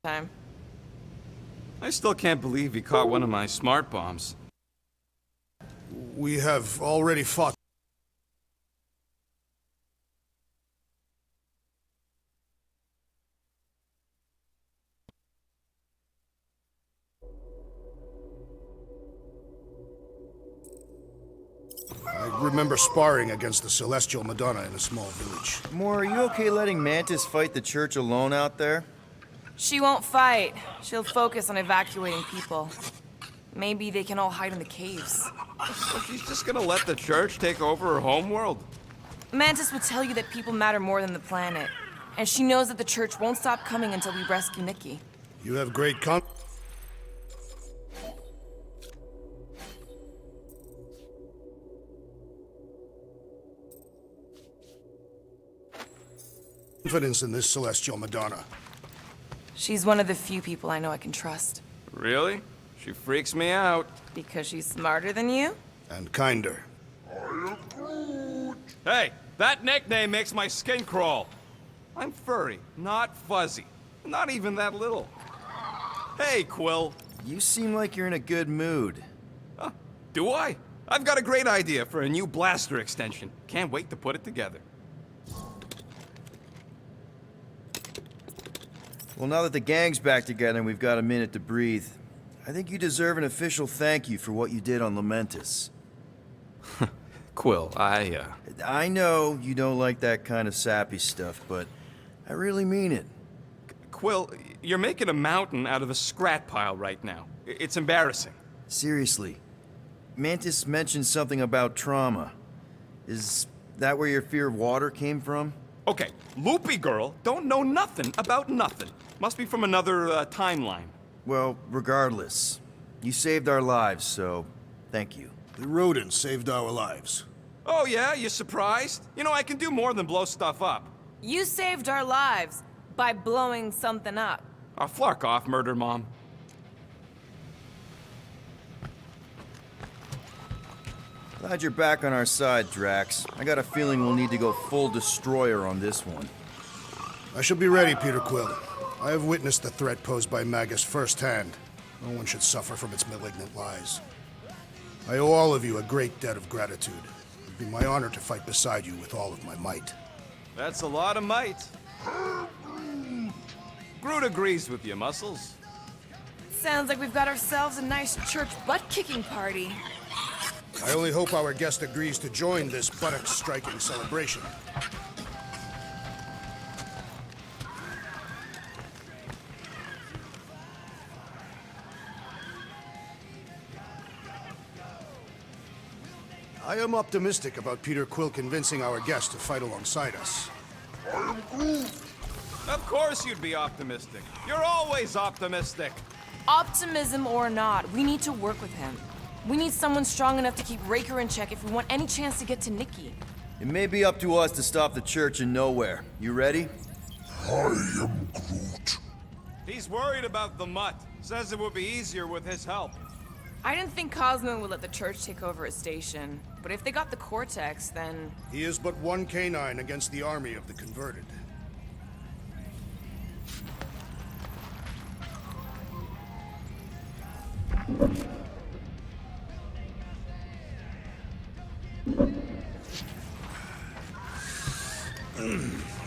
time. I still can't believe he caught one of my smart bombs. We have already fought. I remember sparring against the Celestial Madonna in a small village. Moore, are you okay letting Mantis fight the church alone out there? She won't fight. She'll focus on evacuating people. Maybe they can all hide in the caves. So she's just gonna let the church take over her homeworld? Mantis will tell you that people matter more than the planet. And she knows that the church won't stop coming until we rescue Nikki. You have great confidence in this Celestial Madonna. She's one of the few people I know I can trust. Really? She freaks me out. Because she's smarter than you? And kinder. Hey, that nickname makes my skin crawl. I'm furry, not fuzzy. Not even that little. Hey, Quill. You seem like you're in a good mood. Do I? I've got a great idea for a new blaster extension. Can't wait to put it together. Well, now that the gang's back together and we've got a minute to breathe, I think you deserve an official thank you for what you did on Lamentis. Quill, I know you don't like that kind of sappy stuff, but I really mean it. Quill, you're making a mountain out of a scrap pile right now. It's embarrassing. Seriously. Mantis mentioned something about trauma. Is that where your fear of water came from? Okay, Loopy Girl don't know nothing about nothing. Must be from another timeline. Well, regardless, you saved our lives, so thank you. The rodents saved our lives. Oh yeah, you surprised? You know, I can do more than blow stuff up. You saved our lives by blowing something up. Oh, flark off, Murder Mom. Glad you're back on our side, Drax. I got a feeling we'll need to go full destroyer on this one. I shall be ready, Peter Quill. I have witnessed the threat posed by Magus firsthand. No one should suffer from its malignant lies. I owe all of you a great debt of gratitude. It would be my honor to fight beside you with all of my might. That's a lot of might. Groot agrees with you, Muscles. Sounds like we've got ourselves a nice church butt-kicking party. I only hope our guest agrees to join this buttock-striking celebration. I am optimistic about Peter Quill convincing our guest to fight alongside us. Of course you'd be optimistic. You're always optimistic. Optimism or not, we need to work with him. We need someone strong enough to keep Raker in check if we want any chance to get to Nikki. It may be up to us to stop the church in nowhere. You ready? I am Groot. He's worried about the mutt. Says it would be easier with his help. I didn't think Cosmo would let the church take over his station. But if they got the Cortex, then... He is but one canine against the army of the converted.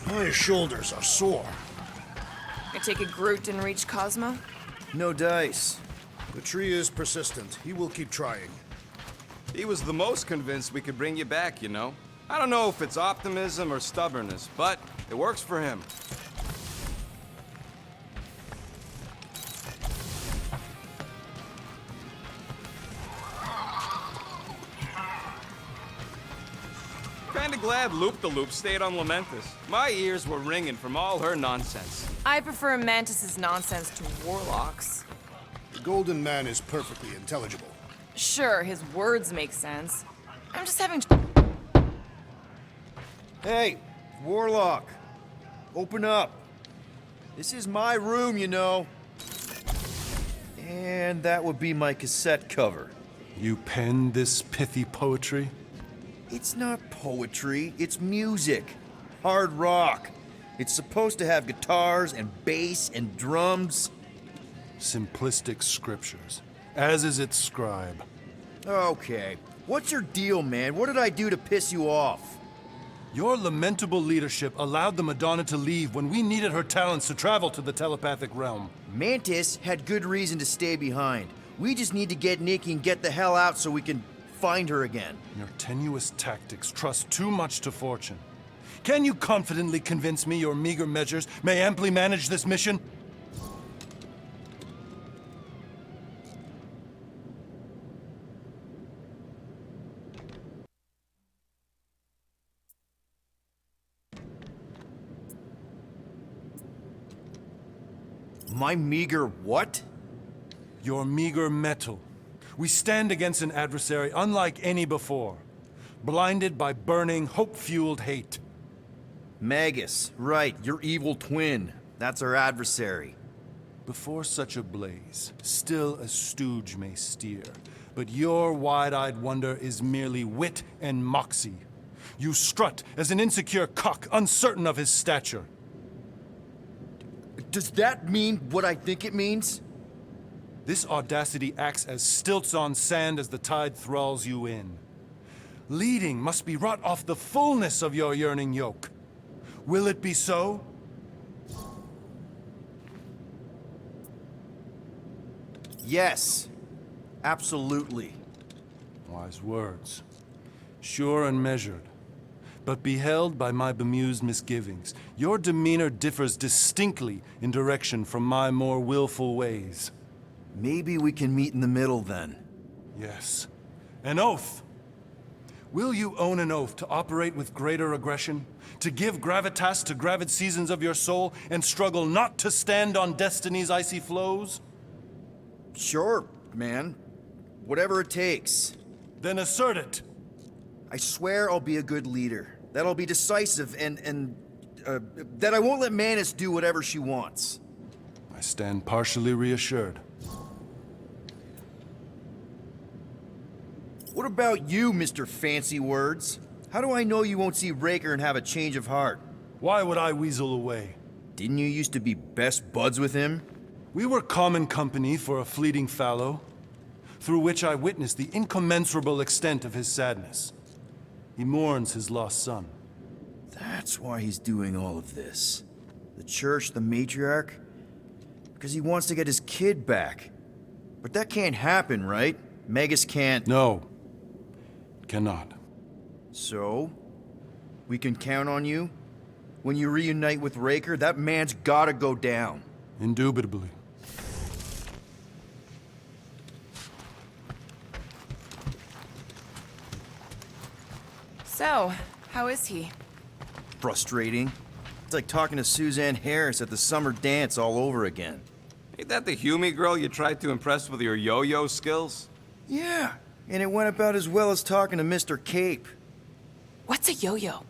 My shoulders are sore. I take it Groot didn't reach Cosmo? No dice. The tree is persistent. He will keep trying. He was the most convinced we could bring you back, you know? I don't know if it's optimism or stubbornness, but it works for him. Kinda glad Loop-the-Loop stayed on Lamentis. My ears were ringing from all her nonsense. I prefer Mantis's nonsense to Warlock's. The Golden Man is perfectly intelligible. Sure, his words make sense. I'm just having... Hey, Warlock. Open up. This is my room, you know. And that would be my cassette cover. You penned this pithy poetry? It's not poetry, it's music. Hard rock. It's supposed to have guitars and bass and drums. Simplistic scriptures, as is its scribe. Okay, what's your deal, man? What did I do to piss you off? Your lamentable leadership allowed the Madonna to leave when we needed her talents to travel to the telepathic realm. Mantis had good reason to stay behind. We just need to get Nikki and get the hell out so we can find her again. Your tenuous tactics trust too much to fortune. Can you confidently convince me your meager measures may amply manage this mission? My meager what? Your meager metal. We stand against an adversary unlike any before, blinded by burning, hope-fueled hate. Magus, right, your evil twin. That's our adversary. Before such a blaze, still a stooge may steer, but your wide-eyed wonder is merely wit and moxie. You strut as an insecure cock, uncertain of his stature. Does that mean what I think it means? This audacity acts as stilts on sand as the tide thralls you in. Leading must be wrought off the fullness of your yearning yoke. Will it be so? Yes, absolutely. Wise words. Sure and measured. But beheld by my bemused misgivings, your demeanor differs distinctly in direction from my more willful ways. Maybe we can meet in the middle then. Yes. An oath! Will you own an oath to operate with greater aggression? To give gravitas to gravid seasons of your soul and struggle not to stand on destiny's icy flows? Sure, man. Whatever it takes. Then assert it! I swear I'll be a good leader. That I'll be decisive and that I won't let Mantis do whatever she wants. I stand partially reassured. What about you, Mr. Fancy Words? How do I know you won't see Raker and have a change of heart? Why would I weasel away? Didn't you used to be best buds with him? We were common company for a fleeting fallow, through which I witnessed the incommensurable extent of his sadness. He mourns his lost son. That's why he's doing all of this. The church, the matriarch? Because he wants to get his kid back. But that can't happen, right? Magus can't... No. Cannot. So? We can count on you? When you reunite with Raker, that man's gotta go down. Indubitably. So, how is he? Frustrating. It's like talking to Suzanne Harris at the summer dance all over again. Ain't that the Hume girl you tried to impress with your yo-yo skills? Yeah, and it went about as well as talking to Mr. Cape. What's a yo-yo?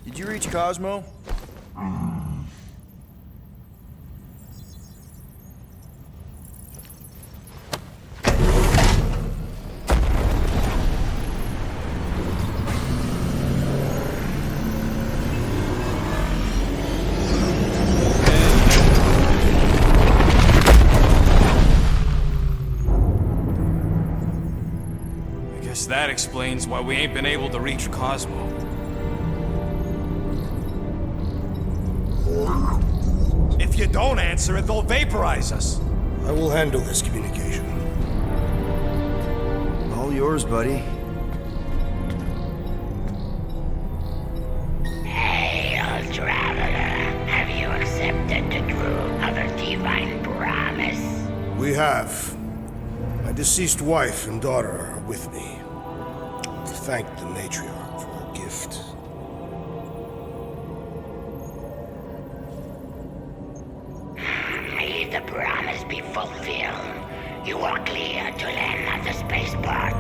Did you reach Cosmo? Guess that explains why we ain't been able to reach Cosmo. If you don't answer it, they'll vaporize us. I will handle this communication. All yours, buddy. Hail, traveler. Have you accepted the truth of a divine promise? We have. My deceased wife and daughter are with me. Thank the matriarch for her gift. May the promise be fulfilled. You are clear to land at the spaceport.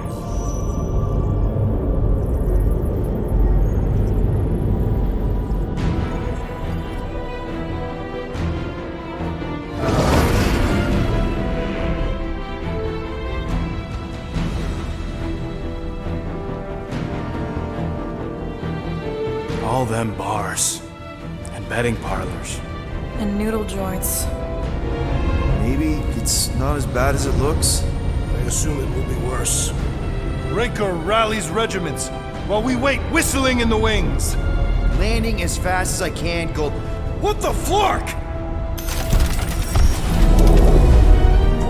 All them bars and betting parlors. And noodle joints. Maybe it's not as bad as it looks. I assume it will be worse. Raker rallies regiments while we wait whistling in the wings. Landing as fast as I can, Gold. What the flark?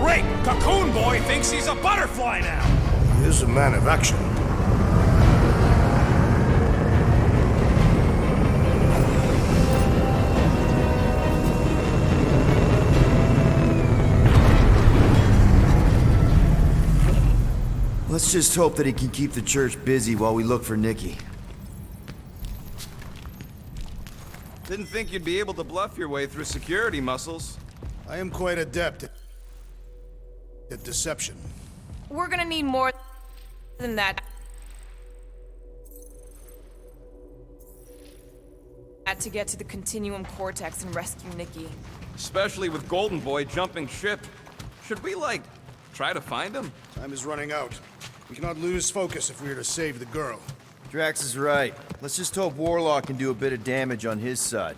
Great! Cocoon Boy thinks he's a butterfly now! He is a man of action. Let's just hope that he can keep the church busy while we look for Nikki. Didn't think you'd be able to bluff your way through security muscles. I am quite adept at deception. We're gonna need more than that. To get to the Continuum Cortex and rescue Nikki. Especially with Golden Boy jumping ship. Should we, like, try to find him? Time is running out. We cannot lose focus if we are to save the girl. Drax is right. Let's just hope Warlock can do a bit of damage on his side.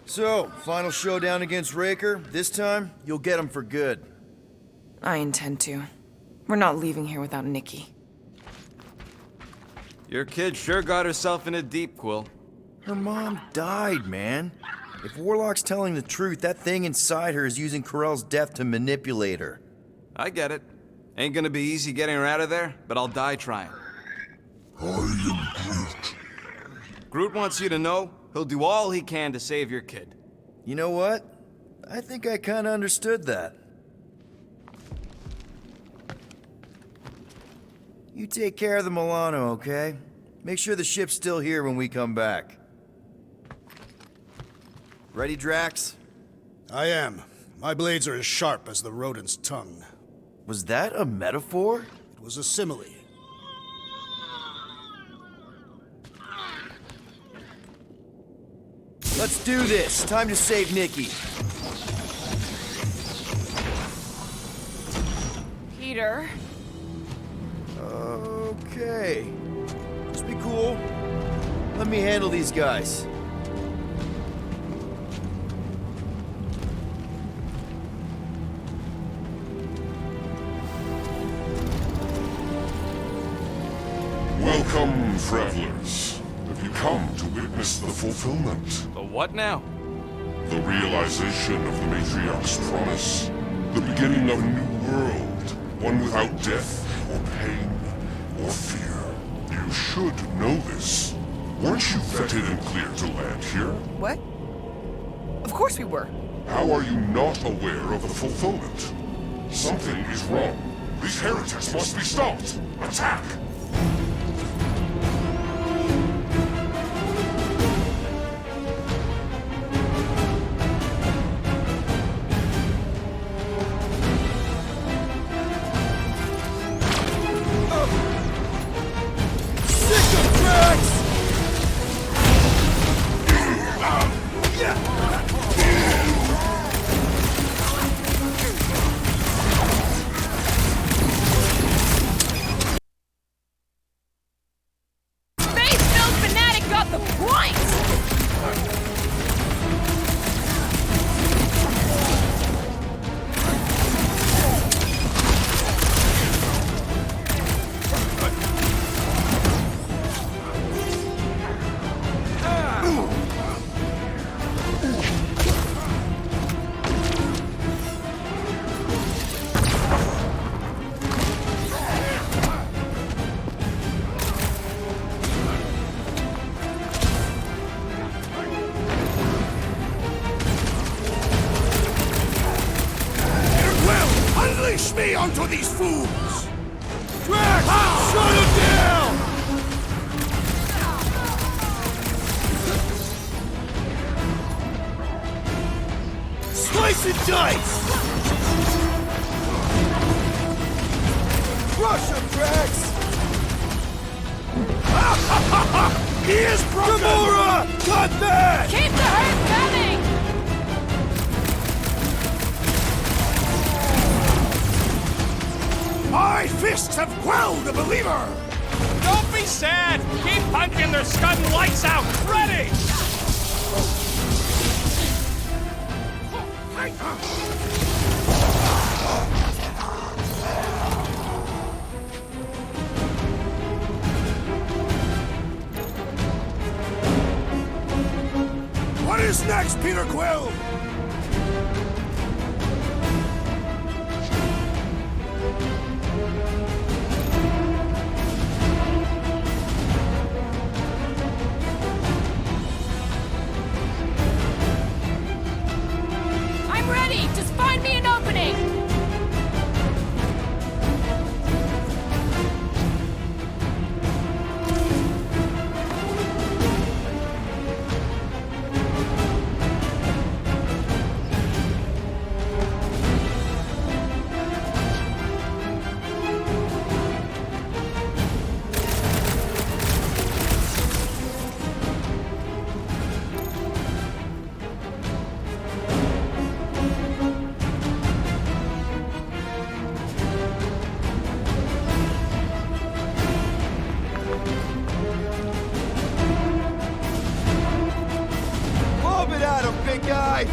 So, final showdown against Raker. This time, you'll get him for good. I intend to. We're not leaving here without Nikki. Your kid sure got herself in a deep, Quill. Her mom died, man. If Warlock's telling the truth, that thing inside her is using Corell's death to manipulate her. I get it. Ain't gonna be easy getting her out of there, but I'll die trying. I am Groot. Groot wants you to know he'll do all he can to save your kid. You know what? I think I kinda understood that. You take care of the Milano, okay? Make sure the ship's still here when we come back. Ready, Drax? I am. My blades are as sharp as the rodent's tongue. Was that a metaphor? It was a simile. Let's do this. Time to save Nikki. Peter? Okay. Just be cool. Let me handle these guys. Welcome, travelers. Have you come to witness the fulfillment? The what now? The realization of the Matriarch's promise? The beginning of a new world, one without death, or pain, or fear. You should know this. Weren't you vetted and cleared to land here? What? Of course we were. How are you not aware of the fulfillment? Something is wrong. These heretics must be stopped. Attack! onto these fools! Drax! Shut him down! Slice and dice! Crush him, Drax! He is broken! Gamora! Cut that! Keep the herd coming! My fists have quelled the believer! Don't be sad! Keep punching their scudding lights out! Ready! What is next, Peter Quill? I'm ready! Just find me an opening! Lob it at him, big guy!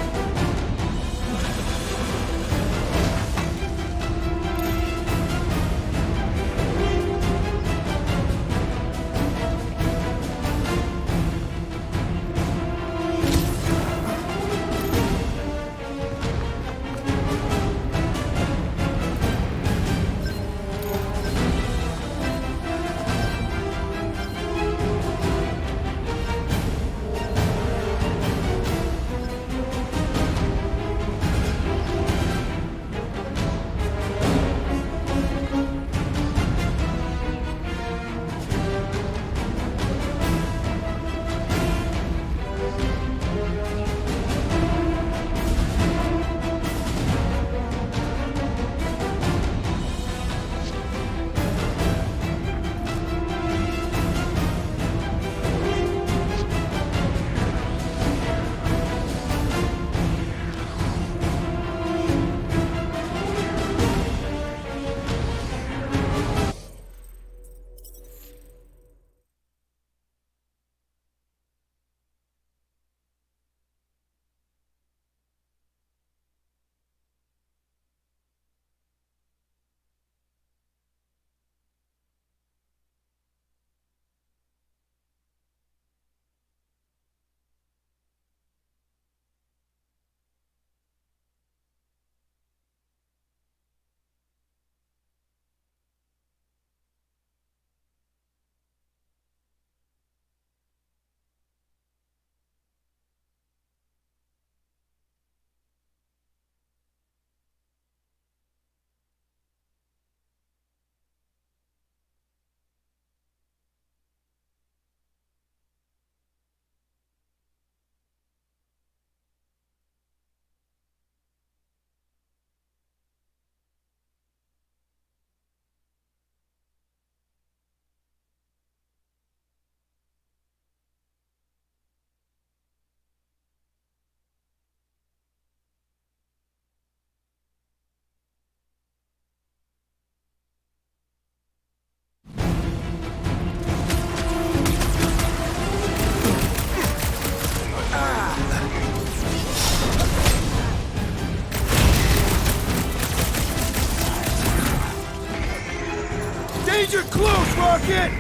Danger close, Rocket!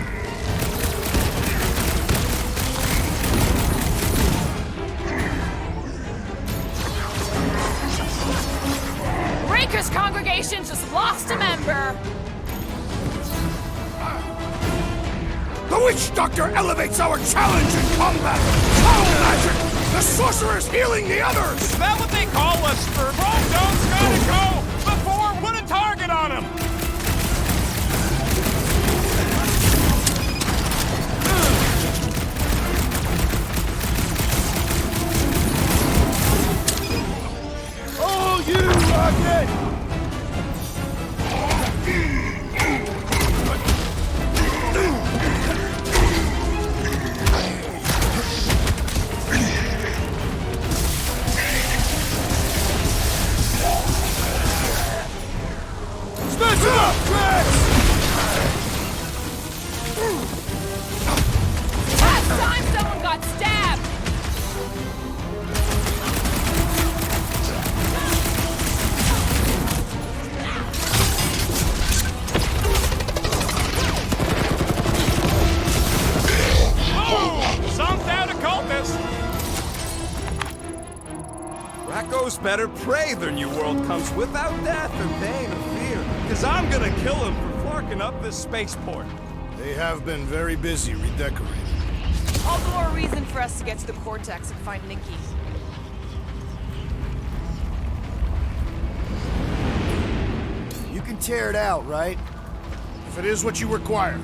Raker's congregation just lost a member! The Witch Doctor elevates our challenge in combat! Foul magic! The sorcerer's healing the others! Is that what they call us for? Rome gotta go! Before, put a target on him! Oh, you Rocket! Smash him up, Drax! Last time someone got stabbed! Some down a cultist! Racco's better pray their new world comes without death and pain or fear. Cause I'm gonna kill him for flarking up this spaceport. They have been very busy redecorating. All the more reason for us to get to the Cortex and find Nikki. You can tear it out, right? If it is what you require.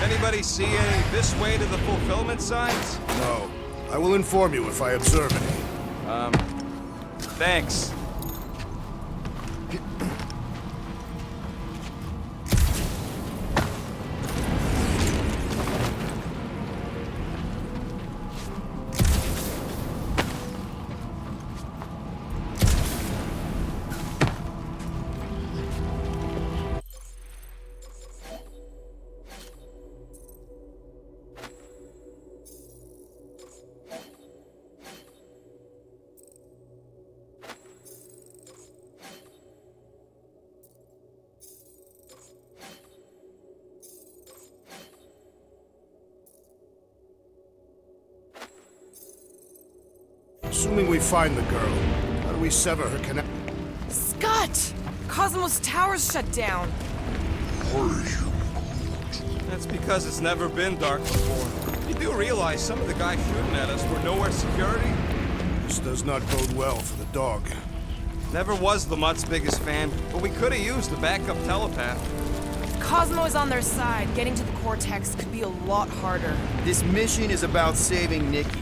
Anybody see any this way to the fulfillment signs? No. I will inform you if I observe any. Thanks. Assuming we find the girl, how do we sever her connection? Scott! Cosmos Tower's shut down. That's because it's never been dark before. You do realize some of the guys shooting at us were nowhere security? This does not bode well for the dog. Never was the Mutt's biggest fan, but we could have used a backup telepath. If Cosmo is on their side, getting to the Cortex could be a lot harder. This mission is about saving Nikki.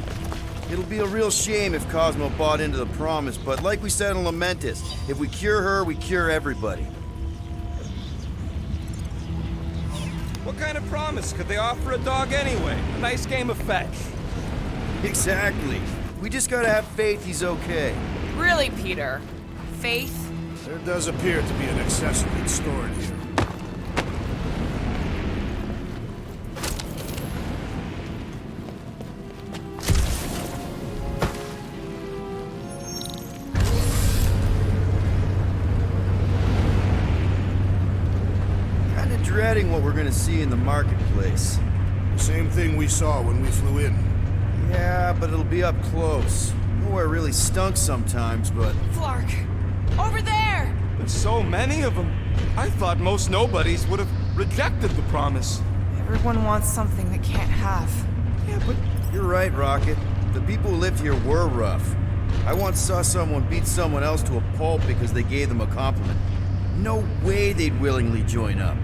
It'll be a real shame if Cosmo bought into the promise, but like we said in Lamentus, if we cure her, we cure everybody. What kind of promise could they offer a dog anyway? A nice game of fetch. Exactly. We just gotta have faith he's okay. Really, Peter? Faith? There does appear to be an accessory stored here. Kinda dreading what we're gonna see in the marketplace. The same thing we saw when we flew in. Yeah, but it'll be up close. Nowhere really stunk sometimes, but... Flark! Over there! There's so many of them. I thought most nobodies would have rejected the promise. Everyone wants something they can't have. Yeah, but You're right, Rocket. The people who lived here were rough. I once saw someone beat someone else to a pulp because they gave them a compliment. No way they'd willingly join up.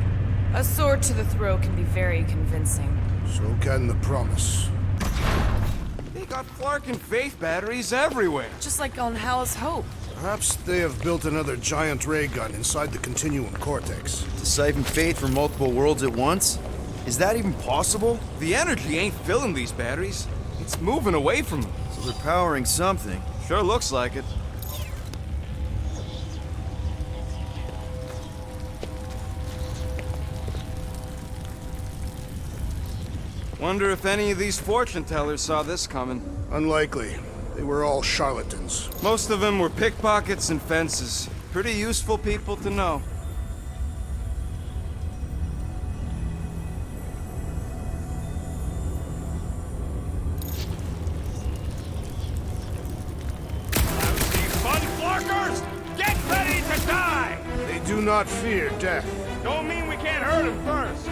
A sword to the throat can be very convincing. So can the promise. they got Flark and Faith batteries everywhere. Just like on Hal's Hope. Perhaps they have built another giant ray gun inside the Continuum Cortex. To siphon faith from multiple worlds at once? Is that even possible? The energy ain't filling these batteries. It's moving away from them. So they're powering something. Sure looks like it. Wonder if any of these fortune tellers saw this coming. Unlikely. They were all charlatans. Most of them were pickpockets and fences. Pretty useful people to know. Fun Flarkers! Get ready to die! They do not fear death. Don't mean we can't hurt them first.